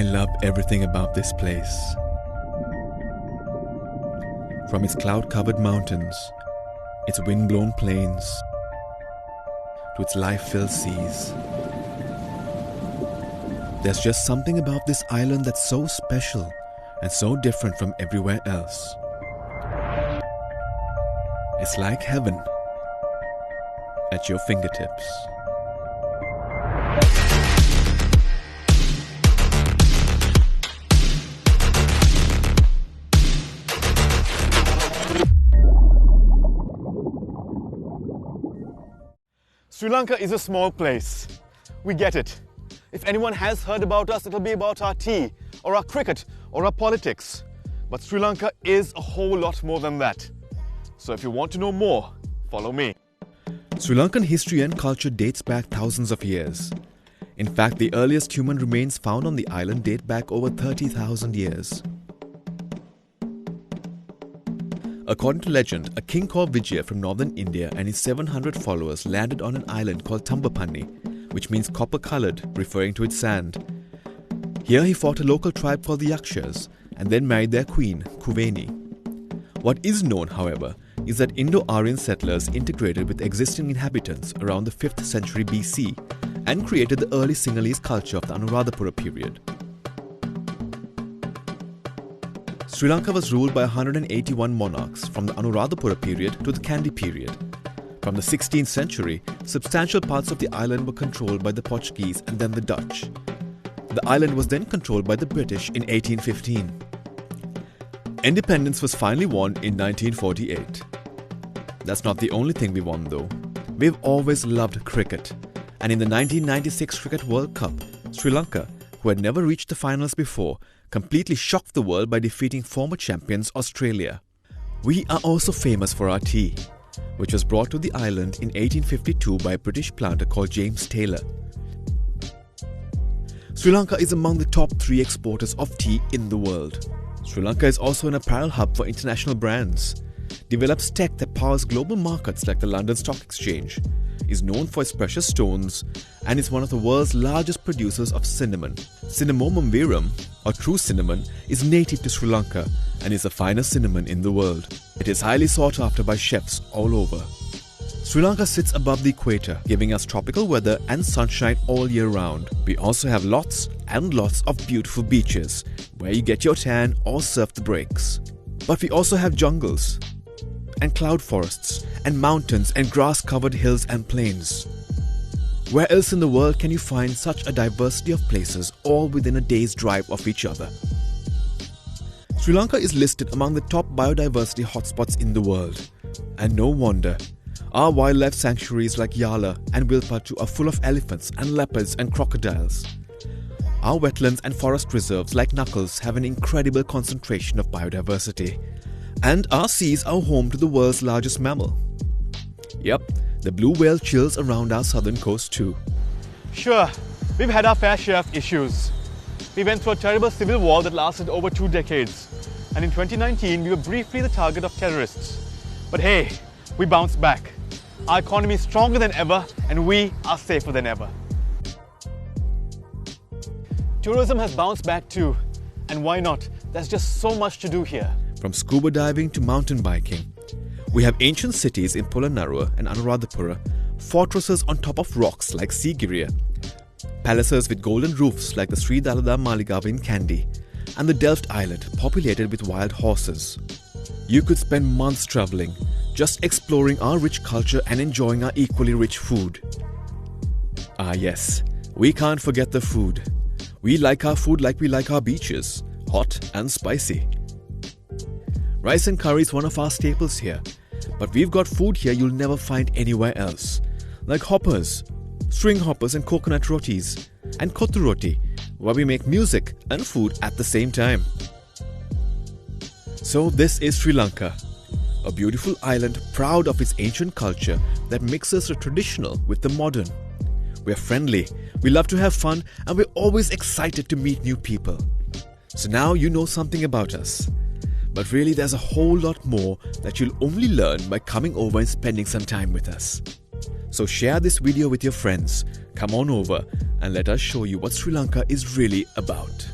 I love everything about this place. From its cloud-covered mountains, its wind-blown plains, to its life-filled seas. There's just something about this island that's so special and so different from everywhere else. It's like heaven at your fingertips. Sri Lanka is a small place. We get it. If anyone has heard about us, it'll be about our tea, or our cricket, or our politics. But Sri Lanka is a whole lot more than that. So if you want to know more, follow me. Sri Lankan history and culture dates back thousands of years. In fact, the earliest human remains found on the island date back over 30,000 years. According to legend, a king called Vijaya from northern India and his 700 followers landed on an island called Tambapanni, which means copper-coloured, referring to its sand. Here he fought a local tribe called the Yakshas and then married their queen, Kuveni. What is known, however, is that Indo-Aryan settlers integrated with existing inhabitants around the 5th century BC and created the early Sinhalese culture of the Anuradhapura period. Sri Lanka was ruled by 181 monarchs from the Anuradhapura period to the Kandy period. From the 16th century, substantial parts of the island were controlled by the Portuguese and then the Dutch. The island was then controlled by the British in 1815. Independence was finally won in 1948. That's not the only thing we won though. We've always loved cricket. And in the 1996 Cricket World Cup, Sri Lanka, who had never reached the finals before, completely shocked the world by defeating former champions Australia. We are also famous for our tea, which was brought to the island in 1852 by a British planter called James Taylor. Sri Lanka is among the top 3 exporters of tea in the world. Sri Lanka is also an apparel hub for international brands, develops tech that powers global markets like the London Stock Exchange, is known for its precious stones, and is one of the world's largest producers of cinnamon. Cinnamomum verum, or true cinnamon, is native to Sri Lanka and is the finest cinnamon in the world. It is highly sought after by chefs all over. Sri Lanka sits above the equator, giving us tropical weather and sunshine all year round. We also have lots and lots of beautiful beaches, where you get your tan or surf the breaks. But we also have jungles, and cloud forests, and mountains and grass-covered hills and plains. Where else in the world can you find such a diversity of places all within a day's drive of each other? Sri Lanka is listed among the top biodiversity hotspots in the world. And no wonder. Our wildlife sanctuaries like Yala and Wilpattu are full of elephants and leopards and crocodiles. Our wetlands and forest reserves like Knuckles have an incredible concentration of biodiversity. And our seas are home to the world's largest mammal. Yep, the blue whale chills around our southern coast too. Sure, we've had our fair share of issues. We went through a terrible civil war that lasted over 2 decades. And in 2019, we were briefly the target of terrorists. But hey, we bounced back. Our economy is stronger than ever, and we are safer than ever. Tourism has bounced back too. And why not? There's just so much to do here. From scuba diving to mountain biking, we have ancient cities in Polonnaruwa and Anuradhapura, fortresses on top of rocks like Sigiriya, palaces with golden roofs like the Sri Dalada Maligawa in Kandy, and the Delft Island populated with wild horses. You could spend months travelling, just exploring our rich culture and enjoying our equally rich food. Ah yes, we can't forget the food. We like our food like we like our beaches, hot and spicy. Rice and curry is one of our staples here, but we've got food here you'll never find anywhere else, like hoppers, string hoppers and coconut rotis, and kottu roti, where we make music and food at the same time. So this is Sri Lanka, a beautiful island proud of its ancient culture that mixes the traditional with the modern. We're friendly, we love to have fun, and we're always excited to meet new people. So now you know something about us. But really there's a whole lot more that you'll only learn by coming over and spending some time with us. So share this video with your friends, come on over and let us show you what Sri Lanka is really about.